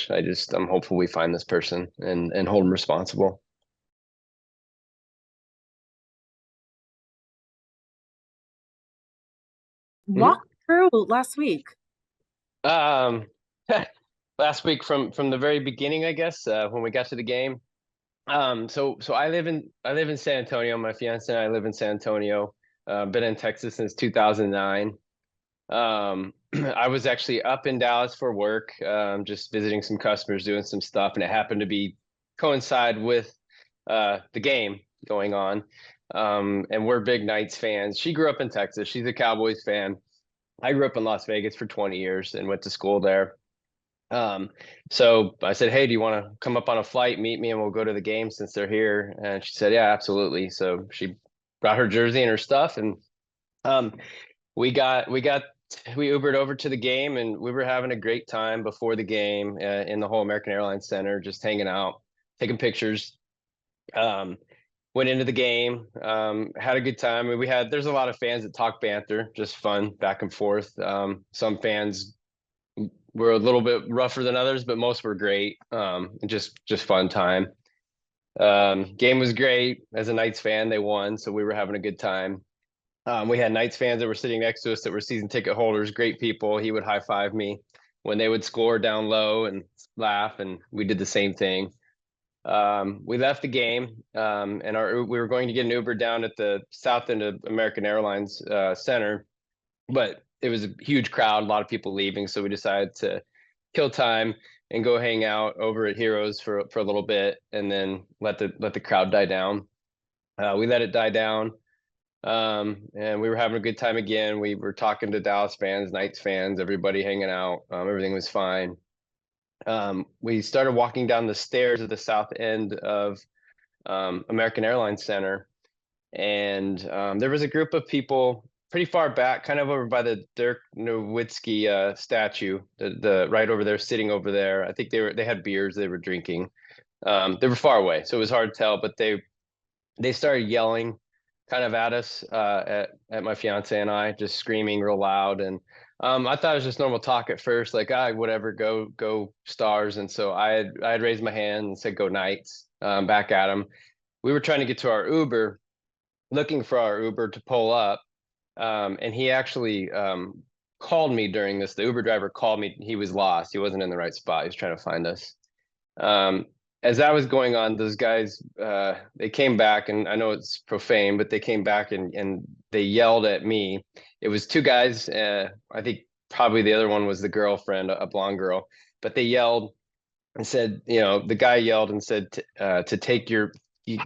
much. I'm hopeful we find this person and hold them responsible. Walk Mhm. through last week. Um, last week from the very beginning, I guess, when we got to the game. So I live in San Antonio. My fiance and I live in San Antonio. Been in Texas since 2009. I was actually up in Dallas for work, just visiting some customers, doing some stuff, and it happened to be coincide with the game going on. And we're big Knights fans. She grew up in Texas. She's a Cowboys fan. I grew up in Las Vegas for 20 years and went to school there. Um, so I said, "Hey, do you want to come up on a flight, meet me, and we'll go to the game since they're here?" And she said, "Yeah, absolutely." So she brought her jersey and her stuff, and um, we got we got we Ubered over to the game, and we were having a great time before the game in the whole American Airlines Center, just hanging out, taking pictures. Um, Went into the game, had a good time. I mean, there's a lot of fans that talk banter, just fun back and forth. Some fans were a little bit rougher than others, but most were great. Just fun time. Game was great. As a Knights fan, they won, so we were having a good time. We had Knights fans that were sitting next to us that were season ticket holders, great people. He would high five me when they would score down low and laugh, and we did the same thing. We left the game, and we were going to get an Uber down at the south end of American Airlines Center, but it was a huge crowd, a lot of people leaving, so we decided to kill time and go hang out over at Heroes for a little bit, and then let the crowd die down. We let it die down, and we were having a good time again. We were talking to Dallas fans, Knights fans, everybody hanging out. Everything was fine. We started walking down the stairs at the south end of American Airlines Center, and there was a group of people pretty far back, kind of over by the Dirk Nowitzki statue, the right over there, sitting over there. I think they had beers they were drinking. They were far away, so it was hard to tell, but they started yelling kind of at us, at my fiance and I, just screaming real loud. And I thought it was just normal talk at first, like, whatever, go Stars. And so I had raised my hand and said, "Go Knights," back at him. We were trying to get to our Uber, looking for our Uber to pull up. And he actually called me during this. The Uber driver called me. He was lost. He wasn't in the right spot. He was trying to find us. Um, as that was going on, those guys, they came back, and I know it's profane, but they came back and they yelled at me. It was two guys. I think probably the other one was the girlfriend, a blonde girl, but they yelled and said, the guy yelled and said to take you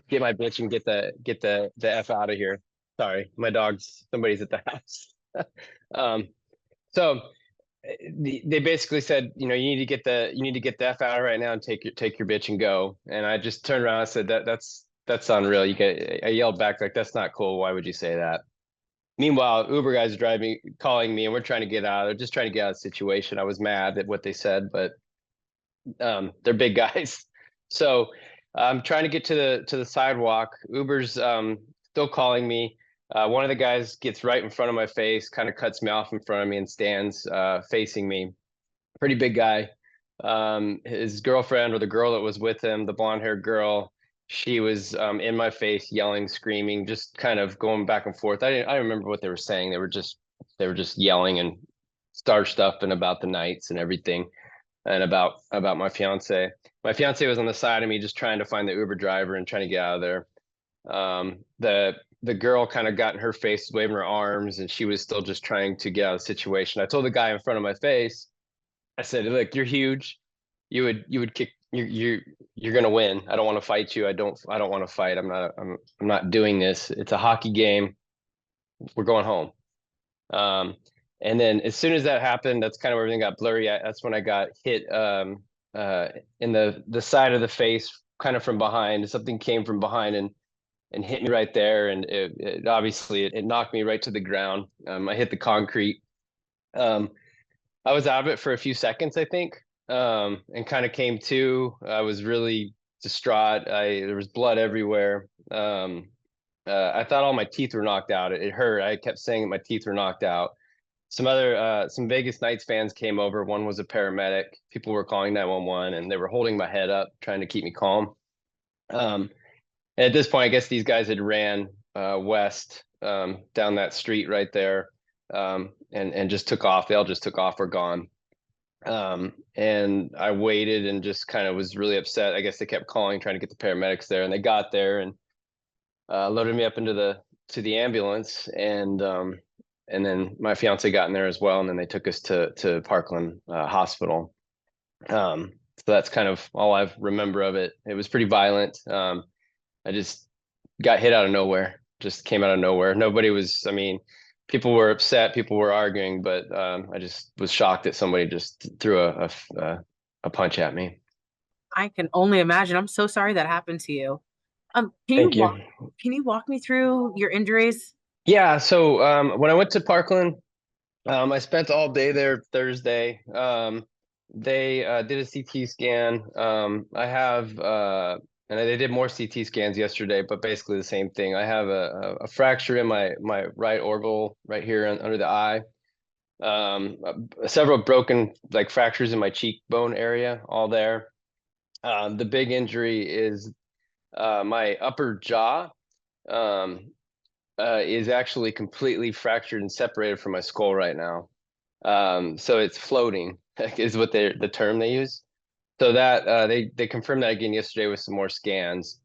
get my bitch and get the F out of here. Sorry, somebody's at the house. Um, so they basically said, you need to get the F out right now and take your bitch and go. And I just turned around and said, that's unreal. I yelled back, like, that's not cool. Why would you say that? Meanwhile, Uber guys are calling me, and we're trying to get out. They're just trying to get out of the situation. I was mad at what they said, but they're big guys. So I'm trying to get to the sidewalk. Uber's still calling me. One of the guys gets right in front of my face, kind of cuts me off in front of me, and stands facing me. Pretty big guy. His girlfriend, or the girl that was with him, the blonde haired girl, she was in my face, yelling, screaming, just kind of going back and forth. I didn't remember what they were saying. They were just yelling and star stuff and about the Knights and everything, and about my fiance. My fiance was on the side of me, just trying to find the Uber driver and trying to get out of there. The girl kind of got in her face, waving her arms, and she was still just trying to get out of the situation. I told the guy in front of my face, I said, "Look, you're huge. You would kick. You're gonna win. I don't want to fight you. I don't want to fight. I'm not doing this. It's a hockey game. We're going home." Um, and then as soon as that happened, that's kind of where everything got blurry. That's when I got hit in the side of the face, kind of from behind. Something came from behind and hit me right there, and it obviously it knocked me right to the ground. I hit the concrete. Um, I was out of it for a few seconds, I think, and kind of came to. I was really distraught. There was blood everywhere. I thought all my teeth were knocked out. It hurt. I kept saying that my teeth were knocked out. some Vegas Knights fans came over. One was a paramedic. People were calling 911, and they were holding my head up, trying to keep me calm. Um, and at this point, I guess these guys had ran west down that street right there, and just took off. They all just took off, were gone. And I waited and just kind of was really upset. I guess they kept calling, trying to get the paramedics there, and they got there and loaded me up into the ambulance, and then my fiance got in there as well, and then they took us to Parkland Hospital. So that's kind of all I remember of it. It was pretty violent. I just got hit out of nowhere. Just came out of nowhere. Nobody was. I mean, people were upset. People were arguing, but I just was shocked that somebody just threw a punch at me. I can only imagine. I'm so sorry that happened to you. Can you Thank you. walk me through your injuries? Yeah. So when I went to Parkland, I spent all day there Thursday. They did a CT scan. I have, and they did more CT scans yesterday, but basically the same thing. I have a fracture in my right orbital right here under the eye. Several broken like fractures in my cheekbone area, all there. The big injury is my upper jaw. Um, is actually completely fractured and separated from my skull right now. So it's floating is what the term they use. So that they confirmed that again yesterday with some more scans.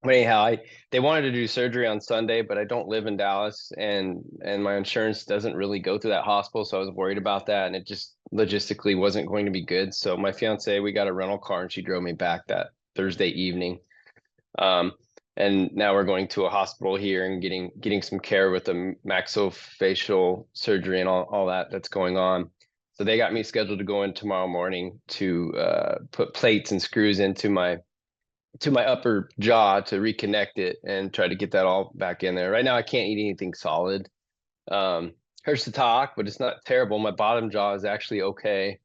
But anyhow, they wanted to do surgery on Sunday, but I don't live in Dallas, and my insurance doesn't really go through that hospital, so I was worried about that, and it just logistically wasn't going to be good. So my fiance, we got a rental car, and she drove me back that Thursday evening. Um, and now we're going to a hospital here and getting some care with the maxillofacial surgery and all that's going on. So they got me scheduled to go in tomorrow morning to put plates and screws into my upper jaw to reconnect it and try to get that all back in there. Right now, I can't eat anything solid. Hurts to talk, but it's not terrible. My bottom jaw is actually okay.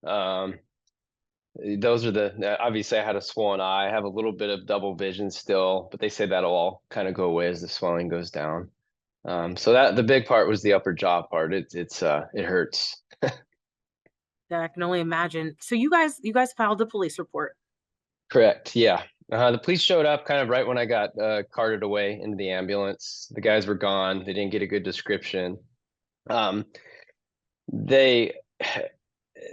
Um, those are obviously I had a swollen eye. I have a little bit of double vision still, but they say that'll all kind of go away as the swelling goes down. So that the big part was the upper jaw part. It hurts. Yeah, I can only imagine. So you guys filed a police report. Correct. Yeah. The police showed up kind of right when I got carted away into the ambulance. The guys were gone. They didn't get a good description. Um, they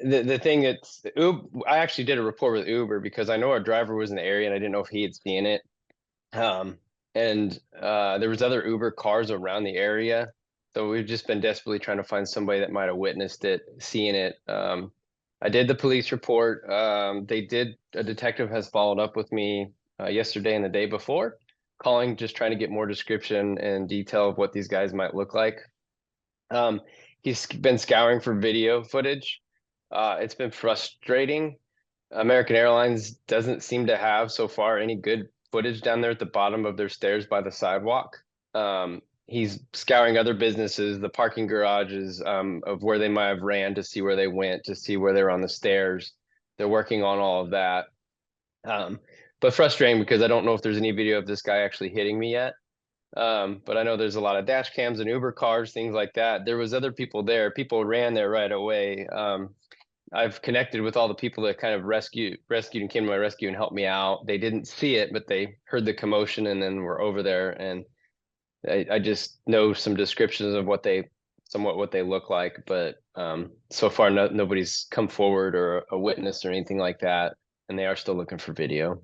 the thing that's Uber, I actually did a report with Uber because I know our driver was in the area and I didn't know if he had seen it. And there was other Uber cars around the area, so we've just been desperately trying to find somebody that might have witnessed it, seen it. I did the police report. A detective has followed up with me yesterday and the day before, calling, just trying to get more description and detail of what these guys might look like. He's been scouring for video footage. It's been frustrating. American Airlines doesn't seem to have so far any good footage down there at the bottom of their stairs by the sidewalk. He's scouring other businesses, the parking garages of where they might have ran to see where they went, to see where they were on the stairs. They're working on all of that. But frustrating because I don't know if there's any video of this guy actually hitting me yet. But I know there's a lot of dash cams and Uber cars, things like that. There was other people there. People ran there right away. I've connected with all the people that kind of rescued and came to my rescue and helped me out. They didn't see it, but they heard the commotion and then were over there. And I just know some descriptions of what they look like, but so far nobody's come forward or a witness or anything like that. And they are still looking for video.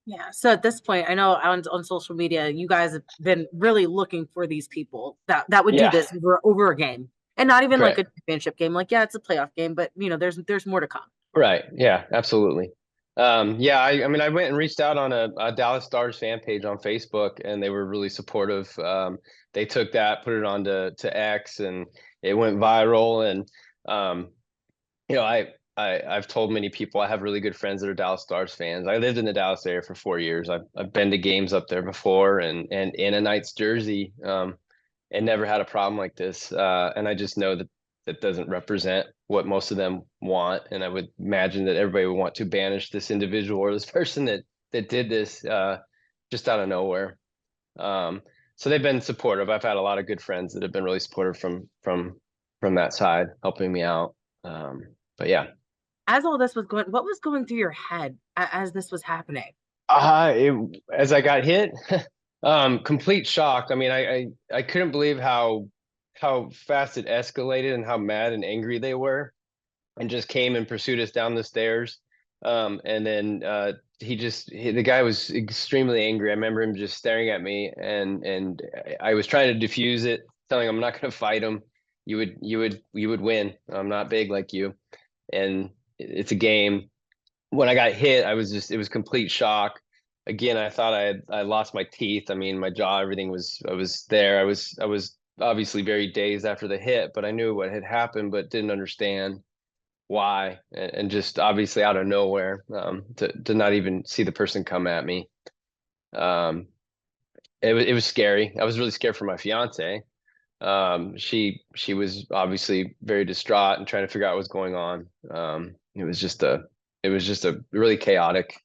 Yeah. So at this point, I know on social media, you guys have been really looking for these people that would do Yeah, this over a game, and not even like a correct. championship game. Like, yeah, it's a playoff game, but there's more to come. Right. Yeah, absolutely. Yeah, I mean, I went and reached out on a Dallas Stars fan page on Facebook, and they were really supportive. They took that, put it on to X, and it went viral. And um, you know, I've told many people I have really good friends that are Dallas Stars fans. I lived in the Dallas area for 4 years. I've been to games up there before, and in a Knights jersey. And never had a problem like this. And I just know that that doesn't represent what most of them want. And I would imagine that everybody would want to banish this individual or this person that did this just out of nowhere. So they've been supportive. I've had a lot of good friends that have been really supportive from from that side, helping me out. But yeah, As all this was going, what was going through your head as this was happening? as I got hit, complete shock. I mean, I couldn't believe how fast it escalated and how mad and angry they were, and just came and pursued us down the stairs. And then the guy was extremely angry. I remember him just staring at me, and I was trying to diffuse it, telling him I'm not going to fight him. You would win. I'm not big like you, and it's a game. When I got hit, it was complete shock. Again, I thought I lost my teeth. I mean, my jaw, everything I was there. I was obviously very dazed after the hit, but I knew what had happened, but didn't understand why, and just obviously out of nowhere, to not even see the person come at me. Um, it was scary. I was really scared for my fiance. She was obviously very distraught and trying to figure out what's going on. It was just a really chaotic,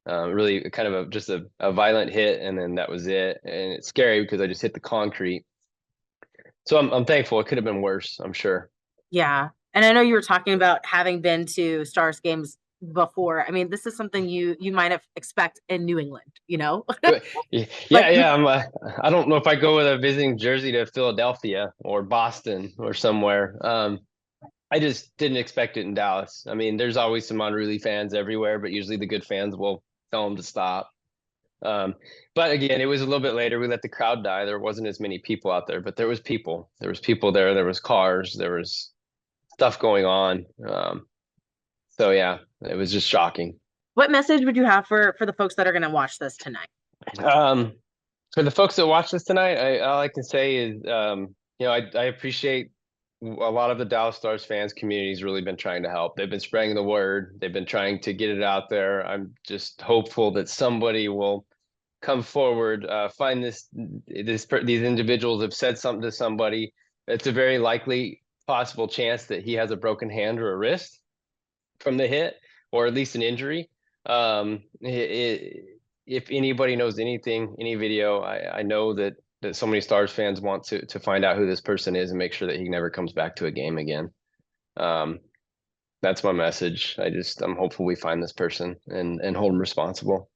really kind of just a violent hit, and then that was it. And it's scary because I just hit the concrete. So I'm thankful. It could have been worse, I'm sure. Yeah. And I know you were talking about having been to Stars games before. I mean, this is something you might have expect in New England, you know? But yeah, Like you, yeah. I don't know if I go with a visiting jersey to Philadelphia or Boston or somewhere. I just didn't expect it in Dallas. I mean, there's always some unruly fans everywhere, but usually the good fans will tell them to stop. Um, but again, it was a little bit later. We let the crowd die. There wasn't as many people out there, but there was people. There was people there. There was cars. There was stuff going on. So yeah, it was just shocking. what message would you have for the folks that are going to watch this tonight? Um, for the folks that watch this tonight, all I can say is, I appreciate a lot of the Dallas Stars fans community's really been trying to help. They've been spreading the word. They've been trying to get it out there. I'm just hopeful that somebody will come forward, find these individuals have said something to somebody. It's a very likely possible chance that he has a broken hand or a wrist from the hit, or at least an injury. If anybody knows anything, any video, I know that so many Stars fans want to find out who this person is and make sure that he never comes back to a game again. Um, that's my message. I'm hopeful we find this person and hold him responsible.